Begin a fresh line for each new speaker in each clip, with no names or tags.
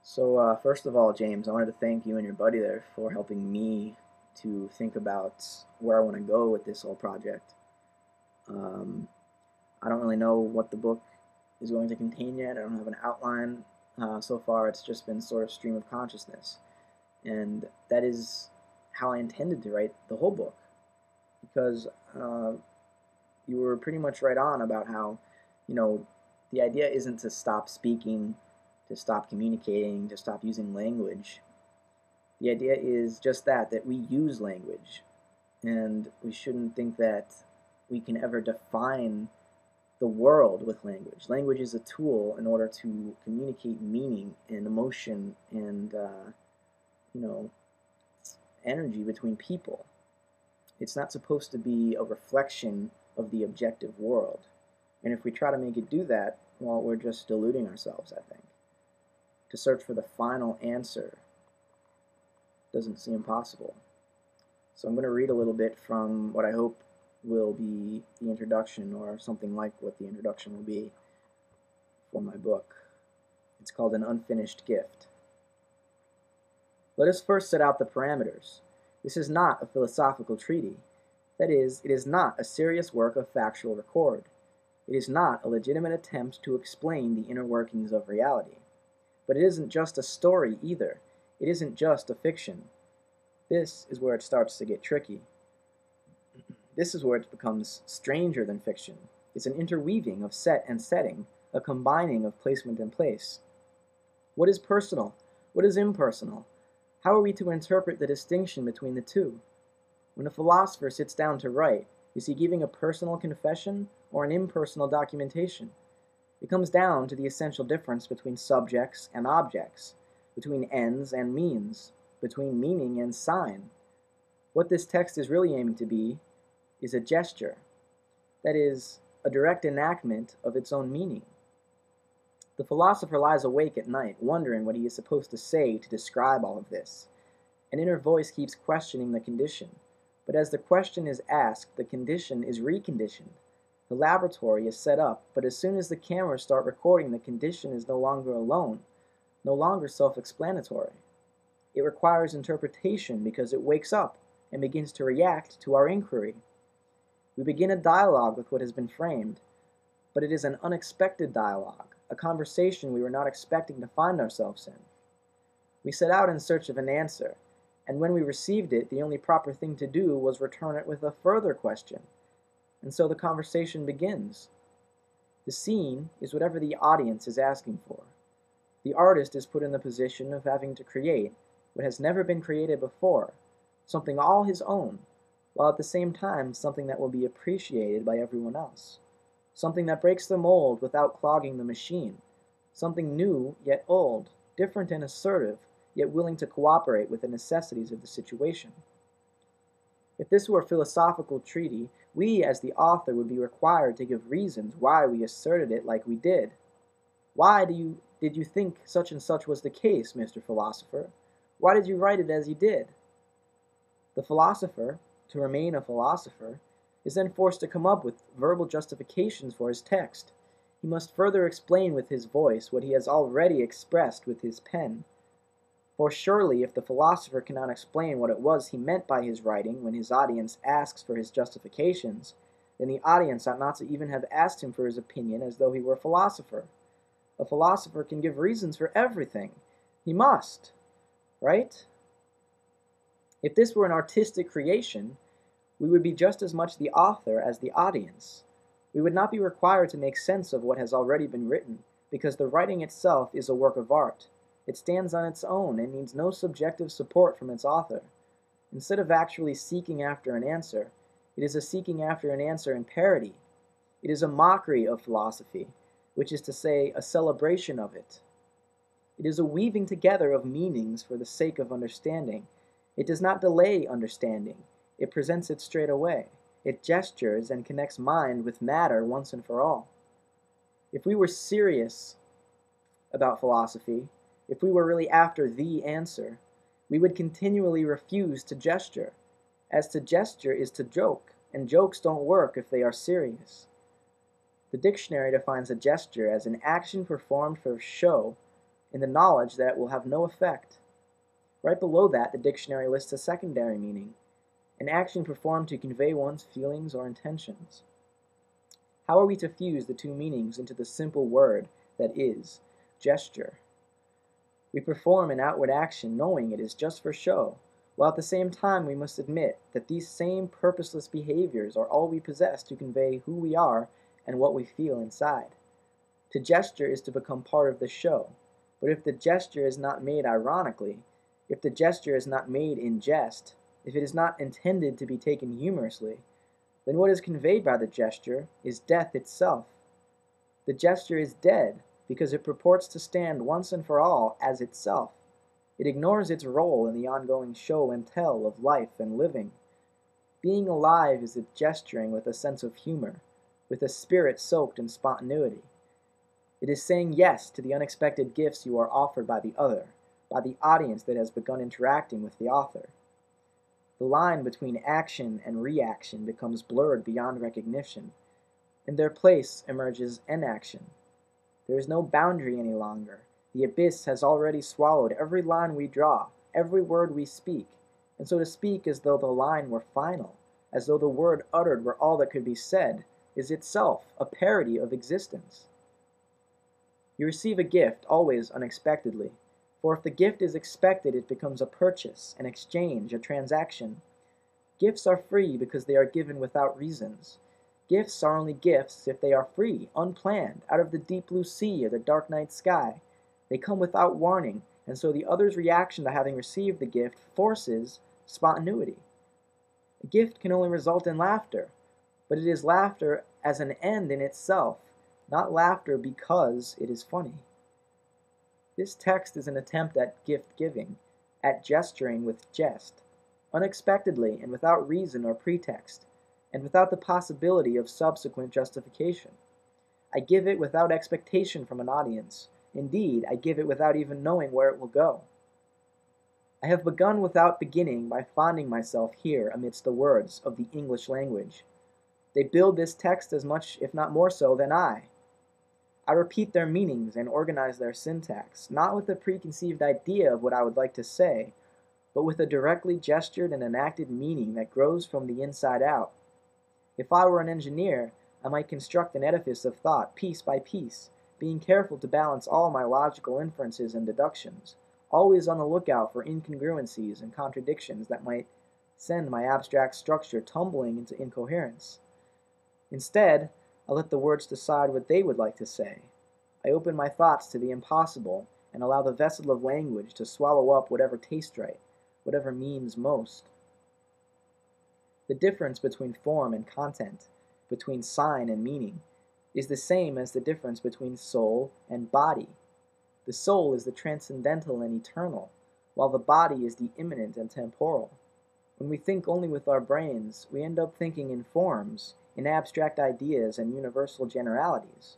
First of all, James, I wanted to thank you and your buddy there for helping me to think about where I want to go with this whole project. Um, I don't really know what the book is going to contain yet. I don't have an outline. So far, it's just been sort of stream of consciousness. And that is how I intended to write the whole book. Because you were pretty much right on about how, you know, the idea isn't to stop speaking, to stop communicating, to stop using language. The idea is just that we use language, and we shouldn't think that we can ever define the world with language. Language is a tool in order to communicate meaning and emotion and, you know, energy between people. It's not supposed to be a reflection of the objective world. And if we try to make it do that, well, we're just deluding ourselves, I think. To search for the final answer doesn't seem possible. So I'm going to read a little bit from what I hope will be the introduction, or something like what the introduction will be for my book. It's called An Unfinished Gift. Let us first set out the parameters. This is not a philosophical treatise. That is, it is not a serious work of factual record. It is not a legitimate attempt to explain the inner workings of reality. But it isn't just a story either. It isn't just a fiction. This is where it starts to get tricky. This is where it becomes stranger than fiction. It's an interweaving of set and setting, a combining of placement and place. What is personal? What is impersonal? How are we to interpret the distinction between the two? When a philosopher sits down to write, is he giving a personal confession or an impersonal documentation? It comes down to the essential difference between subjects and objects, between ends and means, between meaning and sign. What this text is really aiming to be is a gesture, that is, a direct enactment of its own meaning. The philosopher lies awake at night, wondering what he is supposed to say to describe all of this. An inner voice keeps questioning the condition, but as the question is asked, the condition is reconditioned. The laboratory is set up, but as soon as the cameras start recording, the condition is no longer alone, no longer self-explanatory. It requires interpretation because it wakes up and begins to react to our inquiry. We begin a dialogue with what has been framed, but it is an unexpected dialogue, a conversation we were not expecting to find ourselves in. We set out in search of an answer, and when we received it, the only proper thing to do was return it with a further question. And so the conversation begins. The scene is whatever the audience is asking for. The artist is put in the position of having to create what has never been created before, something all his own, while at the same time something that will be appreciated by everyone else. Something that breaks the mold without clogging the machine. Something new yet old, different and assertive, yet willing to cooperate with the necessities of the situation. If this were a philosophical treatise, we as the author would be required to give reasons why we asserted it like we did. Why did you think such and such was the case, Mr. Philosopher? Why did you write it as you did? The philosopher, to remain a philosopher, is then forced to come up with verbal justifications for his text. He must further explain with his voice what he has already expressed with his pen. For surely if the philosopher cannot explain what it was he meant by his writing when his audience asks for his justifications, then the audience ought not to even have asked him for his opinion as though he were a philosopher. A philosopher can give reasons for everything. He must, right? If this were an artistic creation, we would be just as much the author as the audience. We would not be required to make sense of what has already been written, because the writing itself is a work of art. It stands on its own and needs no subjective support from its author. Instead of actually seeking after an answer, it is a seeking after an answer in parody. It is a mockery of philosophy, which is to say, a celebration of it. It is a weaving together of meanings for the sake of understanding. It does not delay understanding. It presents it straight away. It gestures and connects mind with matter once and for all. If we were serious about philosophy, if we were really after the answer, we would continually refuse to gesture, as to gesture is to joke, and jokes don't work if they are serious. The dictionary defines a gesture as an action performed for show in the knowledge that it will have no effect. Right below that, the dictionary lists a secondary meaning, an action performed to convey one's feelings or intentions. How are we to fuse the two meanings into the simple word that is gesture? We perform an outward action knowing it is just for show, while at the same time we must admit that these same purposeless behaviors are all we possess to convey who we are and what we feel inside. To gesture is to become part of the show, but if the gesture is not made ironically, if the gesture is not made in jest, if it is not intended to be taken humorously, then what is conveyed by the gesture is death itself. The gesture is dead because it purports to stand once and for all as itself. It ignores its role in the ongoing show and tell of life and living. Being alive is a gesturing with a sense of humor, with a spirit soaked in spontaneity. It is saying yes to the unexpected gifts you are offered by the other, by the audience that has begun interacting with the author. The line between action and reaction becomes blurred beyond recognition. In their place emerges inaction. There is no boundary any longer. The abyss has already swallowed every line we draw, every word we speak, and so to speak as though the line were final, as though the word uttered were all that could be said, is itself a parody of existence. You receive a gift always unexpectedly. For if the gift is expected, it becomes a purchase, an exchange, a transaction. Gifts are free because they are given without reasons. Gifts are only gifts if they are free, unplanned, out of the deep blue sea or the dark night sky. They come without warning, and so the other's reaction to having received the gift forces spontaneity. A gift can only result in laughter, but it is laughter as an end in itself, not laughter because it is funny. This text is an attempt at gift-giving, at gesturing with jest, unexpectedly and without reason or pretext, and without the possibility of subsequent justification. I give it without expectation from an audience. Indeed, I give it without even knowing where it will go. I have begun without beginning by finding myself here amidst the words of the English language. They build this text as much, if not more so, than I. I repeat their meanings and organize their syntax, not with a preconceived idea of what I would like to say, but with a directly gestured and enacted meaning that grows from the inside out. If I were an engineer, I might construct an edifice of thought piece by piece, being careful to balance all my logical inferences and deductions, always on the lookout for incongruencies and contradictions that might send my abstract structure tumbling into incoherence. Instead, I let the words decide what they would like to say. I open my thoughts to the impossible and allow the vessel of language to swallow up whatever tastes right, whatever means most. The difference between form and content, between sign and meaning, is the same as the difference between soul and body. The soul is the transcendental and eternal, while the body is the immanent and temporal. When we think only with our brains, we end up thinking in forms, in abstract ideas and universal generalities.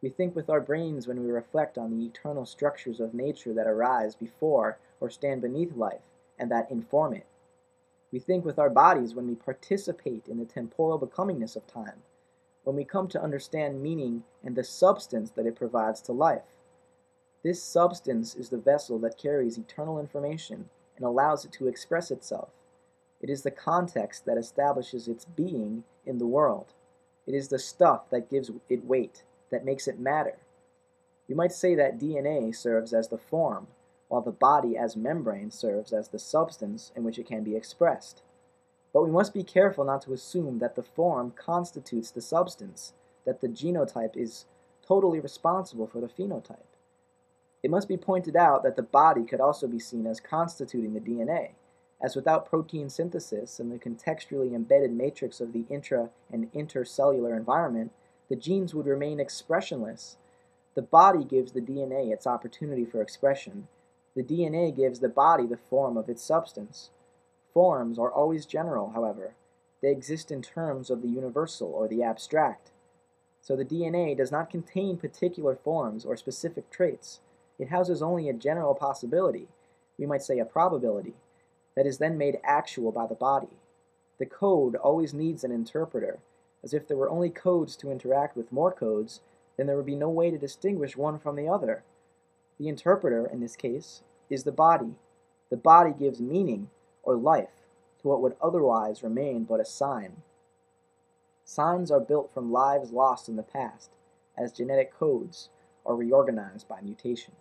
We think with our brains when we reflect on the eternal structures of nature that arise before or stand beneath life, and that inform it. We think with our bodies when we participate in the temporal becomingness of time, when we come to understand meaning and the substance that it provides to life. This substance is the vessel that carries eternal information and allows it to express itself. It is the context that establishes its being in the world. It is the stuff that gives it weight, that makes it matter. You might say that DNA serves as the form, while the body as membrane serves as the substance in which it can be expressed. But we must be careful not to assume that the form constitutes the substance, that the genotype is totally responsible for the phenotype. It must be pointed out that the body could also be seen as constituting the DNA, as without protein synthesis and the contextually embedded matrix of the intra- and intercellular environment, the genes would remain expressionless. The body gives the DNA its opportunity for expression. The DNA gives the body the form of its substance. Forms are always general, however. They exist in terms of the universal or the abstract. So the DNA does not contain particular forms or specific traits. It houses only a general possibility, we might say a probability, that is then made actual by the body. The code always needs an interpreter, as if there were only codes to interact with more codes, then there would be no way to distinguish one from the other. The interpreter, in this case, is the body. The body gives meaning or life to what would otherwise remain but a sign. Signs are built from lives lost in the past, as genetic codes are reorganized by mutation.